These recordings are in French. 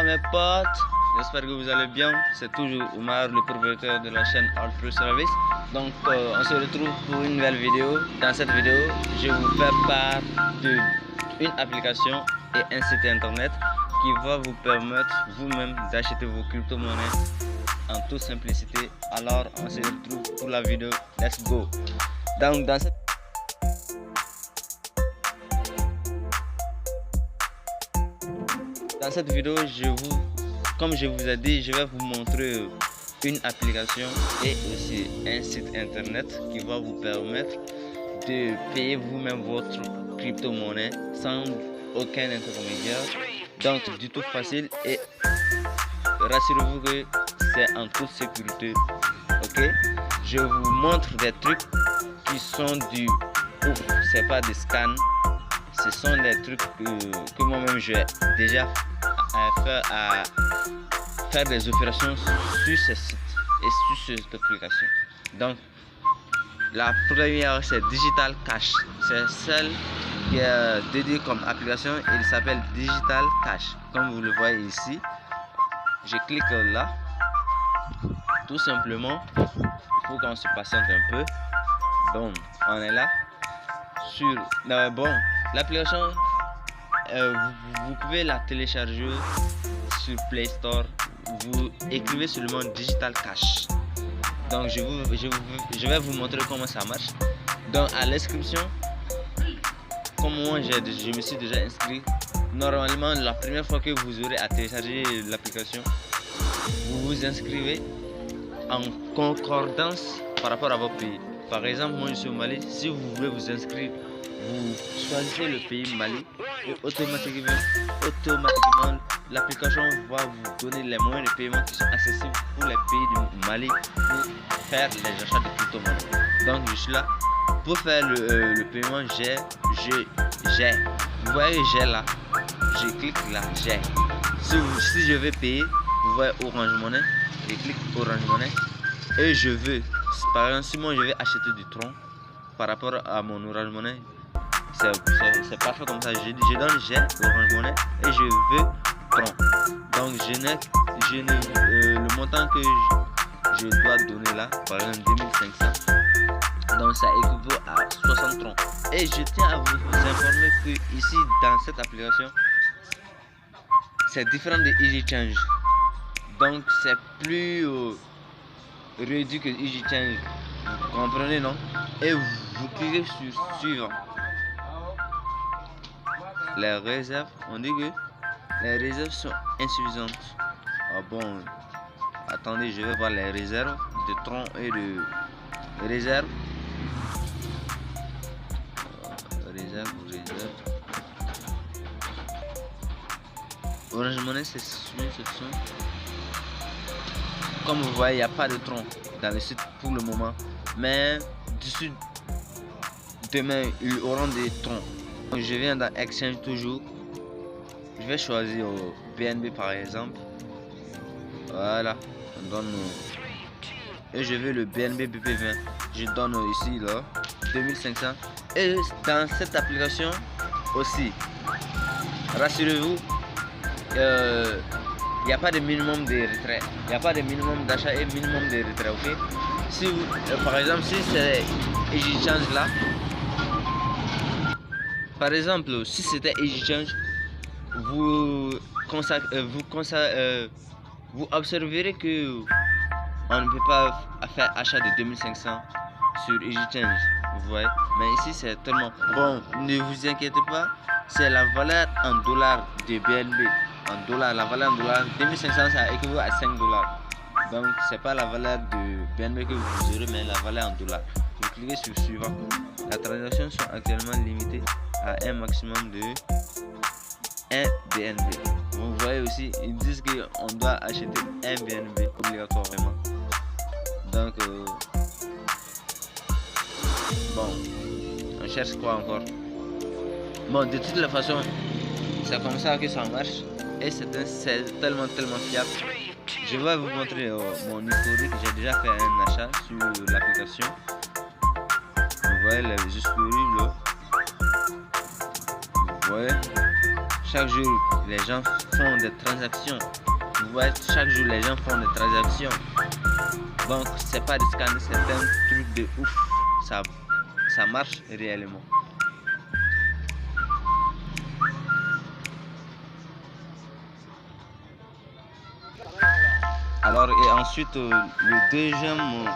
mes potes, j'espère que vous allez bien. C'est toujours Omar, le propriétaire de la chaîne Altru Service. Donc on se retrouve pour une nouvelle vidéo. Dans cette vidéo, je vous fais part d'une application et un site internet qui va vous permettre vous-même d'acheter vos crypto-monnaies en toute simplicité. Alors on se retrouve pour la vidéo. Let's go. Donc dans cette vidéo, comme je vous ai dit, je vais vous montrer une application et aussi un site internet qui va vous permettre de payer vous-même votre crypto-monnaie sans aucun intermédiaire. Donc du tout facile, et rassurez-vous que c'est en toute sécurité. Ok, je vous montre des trucs qui sont du ouf, c'est pas des scans, ce sont des trucs que moi-même j'ai déjà faire des opérations sur ce site et sur cette application. Donc la première, c'est Digital Cash, c'est celle qui est dédiée comme application. Il s'appelle Digital Cash, comme vous le voyez ici. Je clique là, tout simplement. Il faut qu'on se patiente un peu. Donc on est là sur l'application. Vous pouvez la télécharger sur Play Store. Vous écrivez seulement Digital Cash. Donc je vais vous montrer comment ça marche. Donc à l'inscription, comme moi je me suis déjà inscrit, normalement la première fois que vous aurez à télécharger l'application, vous vous inscrivez en concordance par rapport à vos pays. Par exemple, moi je suis au Mali. Si vous voulez vous inscrire, vous choisissez le pays Mali et automatiquement l'application va vous donner les moyens de paiement qui sont accessibles pour les pays du Mali pour faire les achats de crypto-monnaies. Donc je suis là pour faire le paiement. Vous voyez, j'ai là, je clique là, j'ai. Si je veux payer, vous voyez Orange Money, je clique Orange Money et je veux, par exemple, si moi je vais acheter du tronc par rapport à mon Orange Money, c'est parfait comme ça. Je donne j'ai Orange Money et je veux tronc. Donc le montant que je dois donner là, par exemple 2500, donc ça équivaut à 60 troncs. Et je tiens à vous informer que ici dans cette application, c'est différent de EasyChange. Donc c'est plus réduit que EasyChange, vous comprenez, non? Et vous cliquez sur suivant. Les réserves, on dit que les réserves sont insuffisantes. Ah bon, attendez, je vais voir les réserves de tronc et de réserve. Réserve. Orange Money, c'est section. Comme vous voyez, il n'y a pas de tronc dans le site pour le moment, mais d'ici demain ils auront des troncs. Donc, je viens dans Exchange toujours. Je vais choisir au BNB par exemple. Voilà, on donne et je veux le BNB BP20. Je donne ici là 2500. Et dans cette application aussi, rassurez-vous, il n'y a pas de minimum de retrait, il n'y a pas de minimum d'achat et minimum de retrait. Ok, si vous, par exemple, si c'est EasyChange là, par exemple, si c'était EasyChange, vous observerez que on ne peut pas faire achat de 2500 sur EasyChange, vous voyez. Mais ici c'est tellement bon, ne vous inquiétez pas, c'est la valeur en dollars de BNB. En dollars, la valeur en dollars, 2500 ça équivaut à 5 dollars. Donc c'est pas la valeur de BNB que vous aurez, mais la valeur en dollars. Vous cliquez sur suivant. Les transactions sont actuellement limitées à un maximum de 1 BNB. Vous voyez aussi, ils disent qu'on doit acheter un BNB obligatoirement. Donc bon, on cherche quoi encore? Bon, de toutes les façons, c'est comme ça que ça marche et c'est tellement fiable. Je vais vous montrer mon historique. J'ai déjà fait un achat sur l'application. Vous voyez les historiques là. Vous voyez, chaque jour les gens font des transactions. Vous voyez, chaque jour les gens font des transactions. Donc c'est pas des scams, c'est un truc de ouf. Ça marche réellement. Alors et ensuite le deuxième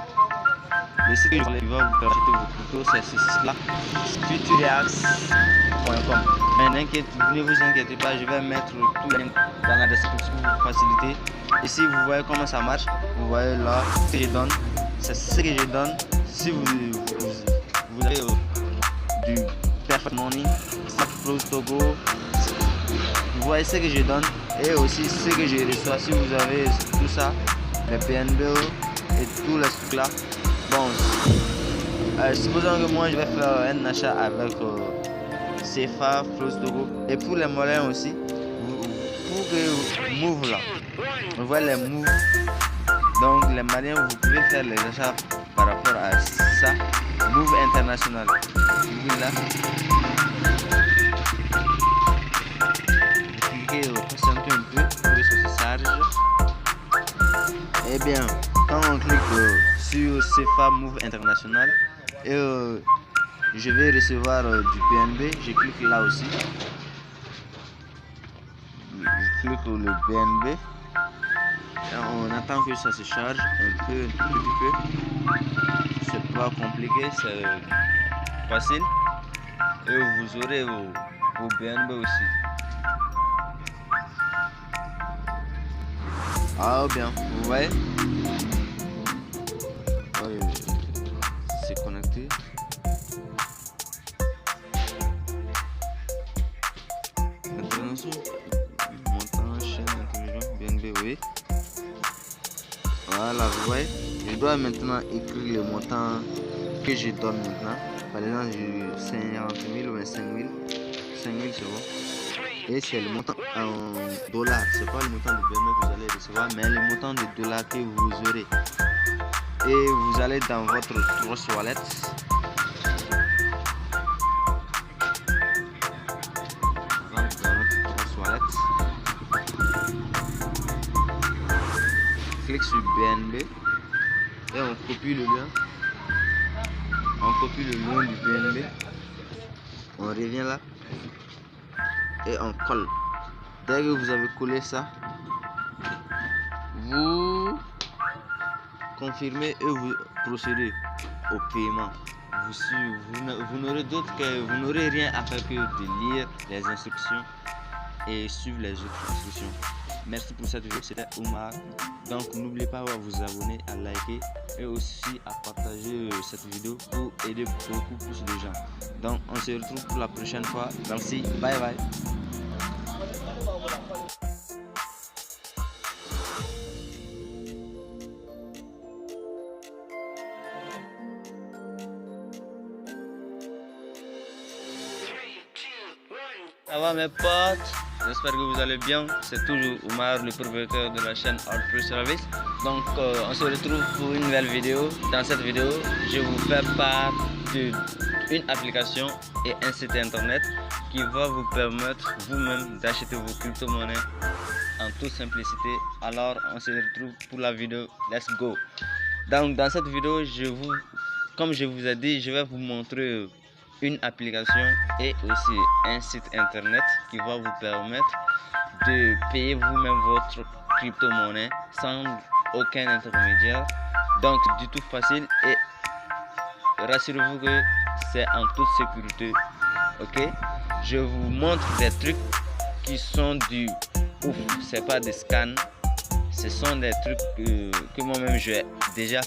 le site qui va vous permettre vos cryptos, c'est ce site-là, futureax.com. Mais ne vous inquiétez pas, je vais mettre tout le lien dans la description pour vous faciliter. Ici, vous voyez comment ça marche. Vous voyez là ce que je donne. C'est ce que je donne. Si vous avez du Perfect Money, Sackflows Togo, vous voyez ce que je donne et aussi ce que je reçois. Si vous avez tout ça, les BNB et tous les trucs là. Bon, supposons que moi je vais faire un achat avec CFA, Flows Togo et pour les mollets aussi, pour que Move là, vous voyez les Move, donc les Maliens vous pouvez faire les achats par rapport à ça, Move International, vous là, vous cliquez au patienter un peu pour que ça se charge, et bien quand on clique sur CFA Move International et je vais recevoir du BNB, je clique là aussi, je clique sur le BNB et on attend que ça se charge un peu, c'est pas compliqué, c'est facile et vous aurez vos BNB aussi. Ah bien, vous voyez, c'est connecté. Montant, chaîne intelligent, BNB, oui. Voilà, vous voyez. Je dois maintenant écrire le montant que je donne maintenant. Par exemple, j'ai 50 000 ou 25 000. 5 000 c'est bon. Et c'est le montant en dollars. C'est pas le montant de BNB que vous allez recevoir, mais le montant de dollars que vous aurez. Et vous allez dans votre Trust Wallet. Clique sur BNB et on copie le lien. On copie le lien du BNB. On revient là et on colle. Dès que vous avez collé ça, vous confirmez et vous procédez au paiement. Vous n'aurez d'autre que vous n'aurez rien à faire que de lire les instructions et suivre les autres instructions. Merci pour cette vidéo, c'était Omar. Donc n'oubliez pas à vous abonner, à liker et aussi à partager cette vidéo pour aider beaucoup plus de gens. Donc on se retrouve pour la prochaine fois. Merci, bye bye. Ça va mes potes, j'espère que vous allez bien. C'est toujours Omar, le propriétaire de la chaîne All Pro Service. Donc on se retrouve pour une nouvelle vidéo. Dans cette vidéo, je vous fais part d'une application et un site internet qui va vous permettre vous-même d'acheter vos crypto-monnaies en toute simplicité. Alors on se retrouve pour la vidéo. Let's go. Donc dans cette vidéo, comme je vous ai dit, je vais vous montrer une application et aussi un site internet qui va vous permettre de payer vous-même votre crypto-monnaie sans aucun intermédiaire. Donc du tout facile et rassurez-vous que c'est en toute sécurité. Ok, je vous montre des trucs qui sont du ouf, c'est pas des scans, ce sont des trucs que moi-même j'ai déjà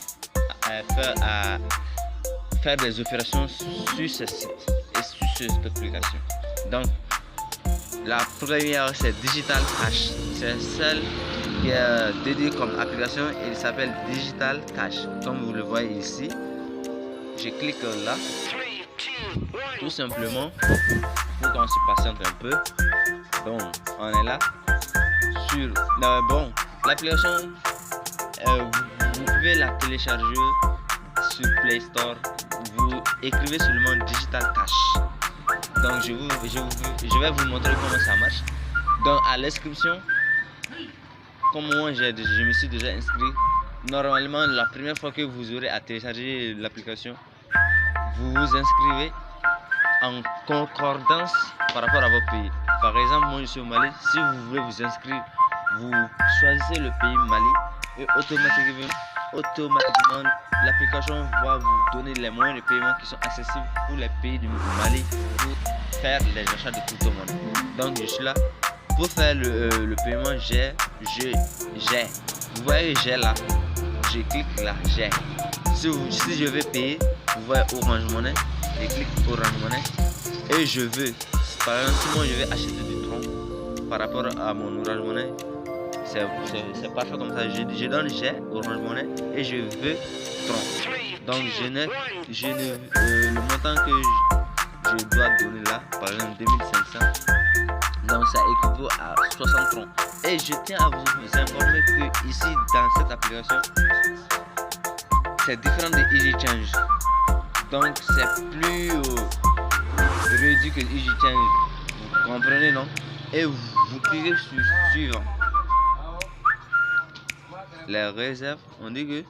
faire des opérations sur ce site et sur cette application. Donc la première c'est Digital Cash, c'est celle qui est dédiée comme application et il s'appelle Digital Cash. Comme vous le voyez ici, je clique là tout simplement pour qu'on se patiente un peu. Bon, on est là sur bon, l'application vous pouvez la télécharger sur Play Store. Vous écrivez seulement Digital Cash. Donc je vais vous montrer comment ça marche. Donc à l'inscription, comme moi je me suis déjà inscrit, normalement la première fois que vous aurez à télécharger l'application, vous vous inscrivez en concordance par rapport à votre pays. Par exemple, moi je suis au Mali. Si vous voulez vous inscrire, vous choisissez le pays Mali et automatiquement l'application va vous donner les moyens de paiement qui sont accessibles pour les pays du Mali pour faire les achats de tout le monde. Donc je suis là pour faire le paiement. Vous voyez j'ai là, je clique là, j'ai. Si je veux payer, vous voyez Orange Money, je clique Orange Money et je veux, par exemple si moi je vais acheter du tronc par rapport à mon Orange Money, c'est parfait comme ça. Je donne j'ai Orange Money et je veux tronc. Donc le montant que je dois donner là, par exemple 2500, donc ça équivaut à 60 troncs. Et je tiens à vous informer que ici dans cette application, c'est différent de EasyChange. Donc c'est plus réduit que EasyChange. Vous comprenez, non? Et vous cliquez sur suivant. Les réserves, on dit que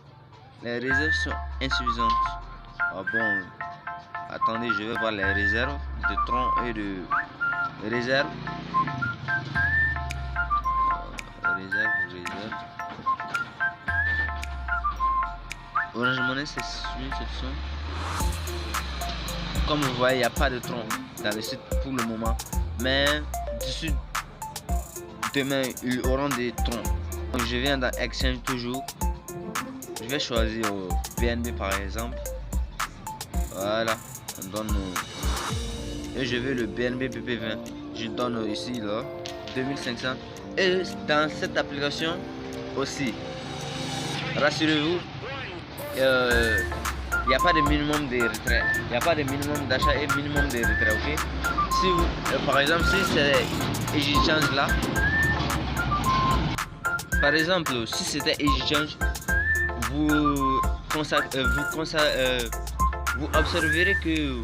les réserves sont insuffisantes. Ah bon, attendez, je vais voir les réserves de tronc et de réserve. Réserve. Orange Money, c'est une section. Comme vous voyez, il n'y a pas de tronc dans le site pour le moment. Mais d'ici demain, ils auront des troncs. Donc je viens dans Exchange toujours. Je vais choisir BNB par exemple. Voilà. On donne et je veux le BNB PP20. Je donne ici là 2500. Et dans cette application aussi, rassurez-vous, il n'y a pas de minimum de retrait. Il n'y a pas de minimum d'achat et minimum de retrait, ok? Si vous, par exemple, si c'est EasyChange là, par exemple, si c'était EasyChange, vous observerez que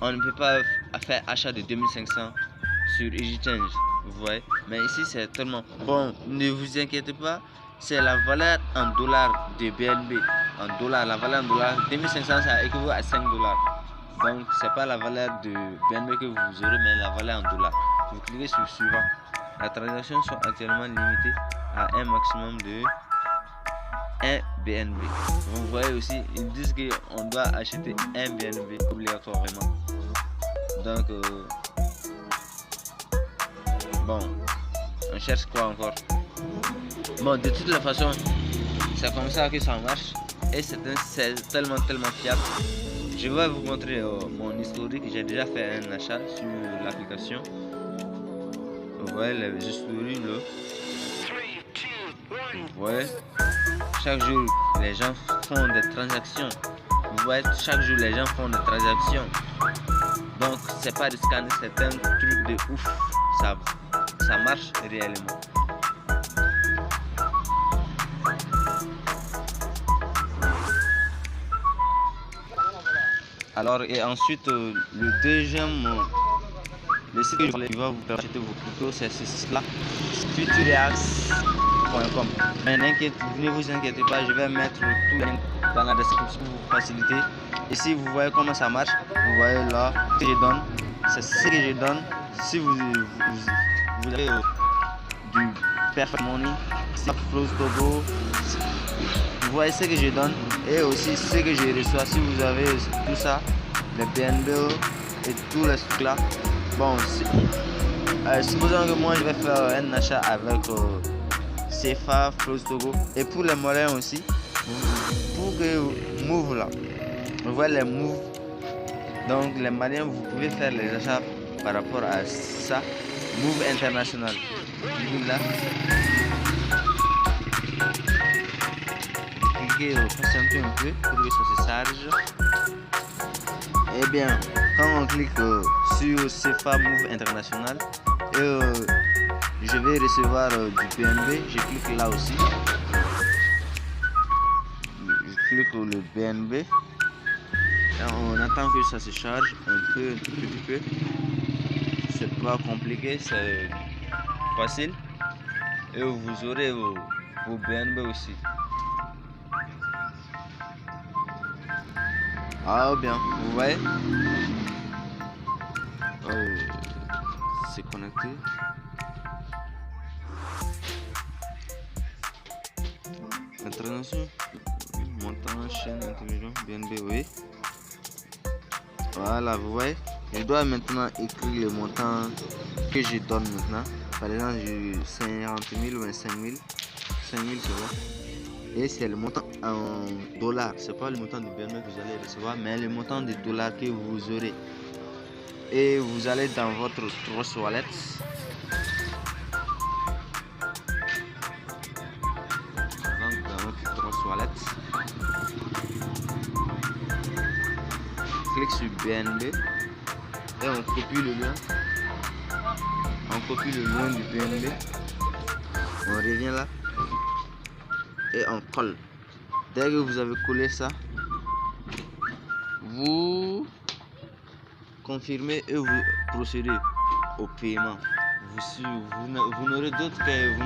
on ne peut pas faire achat de 2500 sur EasyChange, vous voyez. Mais ici c'est tellement bon, ne vous inquiétez pas, c'est la valeur en dollars de BNB. En dollars, la valeur en dollars, 2500 ça équivaut à 5 dollars. Donc c'est pas la valeur de BNB que vous aurez, mais la valeur en dollars. Vous cliquez sur suivant. Les transactions sont actuellement limitées à un maximum de 1 BNB. Vous voyez aussi, ils disent qu'on doit acheter un BNB obligatoirement. Donc bon, on cherche quoi encore? Bon, de toutes les façons, c'est comme ça que ça marche et c'est tellement fiable. Je vais vous montrer mon historique. J'ai déjà fait un achat sur l'application. Vous voyez les historiques là. Vous voyez, chaque jour les gens font des transactions. Vous voyez, chaque jour les gens font des transactions. Donc c'est pas de scanner, c'est un truc de ouf. Ça marche réellement. Alors et ensuite le deuxième le site qui va vous permettre d'acheter vos cryptos, c'est ce site là, futurex.com. Mais ne vous inquiétez pas, je vais mettre tout dans la description pour vous faciliter. Ici vous voyez comment ça marche. Vous voyez là ce que je donne, c'est ce que je donne. Si vous avez du Perfect Money, Flows Togo, vous voyez ce que je donne et aussi ce que je reçois. Si vous avez tout ça, les BNB et tous les trucs là, bon, supposons que moi je vais faire un achat avec CFA, Flows Togo et pour les mollets aussi, pour que Move là, vous voyez les Move, donc les Maliens vous pouvez faire les achats par rapport à ça. Move International, là. Patienter un peu pour que ça se charge. Et bien, quand on clique sur CFA Move International, je vais recevoir du BNB. Je clique là aussi. Je clique le BNB. On attend que ça se charge un petit peu. C'est pas compliqué, c'est facile. Et vous aurez vos BNB aussi. Ah bien, vous voyez, c'est connecté. International, montant chaîne intelligent BNB, oui. Voilà, vous voyez, je dois maintenant écrire le montant que je donne maintenant. Par exemple, j'ai 50 000 ou 25 000. 5 000, c'est vrai. Et c'est le montant en dollars. C'est pas le montant de BNB que vous allez recevoir, mais le montant de dollars que vous aurez. Et vous allez dans votre Trust Wallet. Donc, dans votre Trust Wallet. Clique sur BNB. Et on copie le lien. On copie le lien du BNB. On revient là. Et on colle. Dès que vous avez collé ça, vous confirmez et vous procédez au paiement. Vous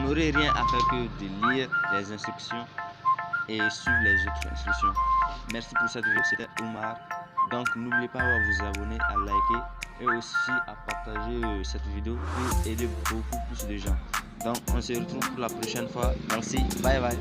n'aurez rien à faire que de lire les instructions et suivre les autres instructions. Merci pour cette vidéo, c'était Omar. Donc n'oubliez pas à vous abonner, à liker et aussi à partager cette vidéo pour aider beaucoup plus de gens. Donc on se retrouve pour la prochaine fois. Merci, bye bye.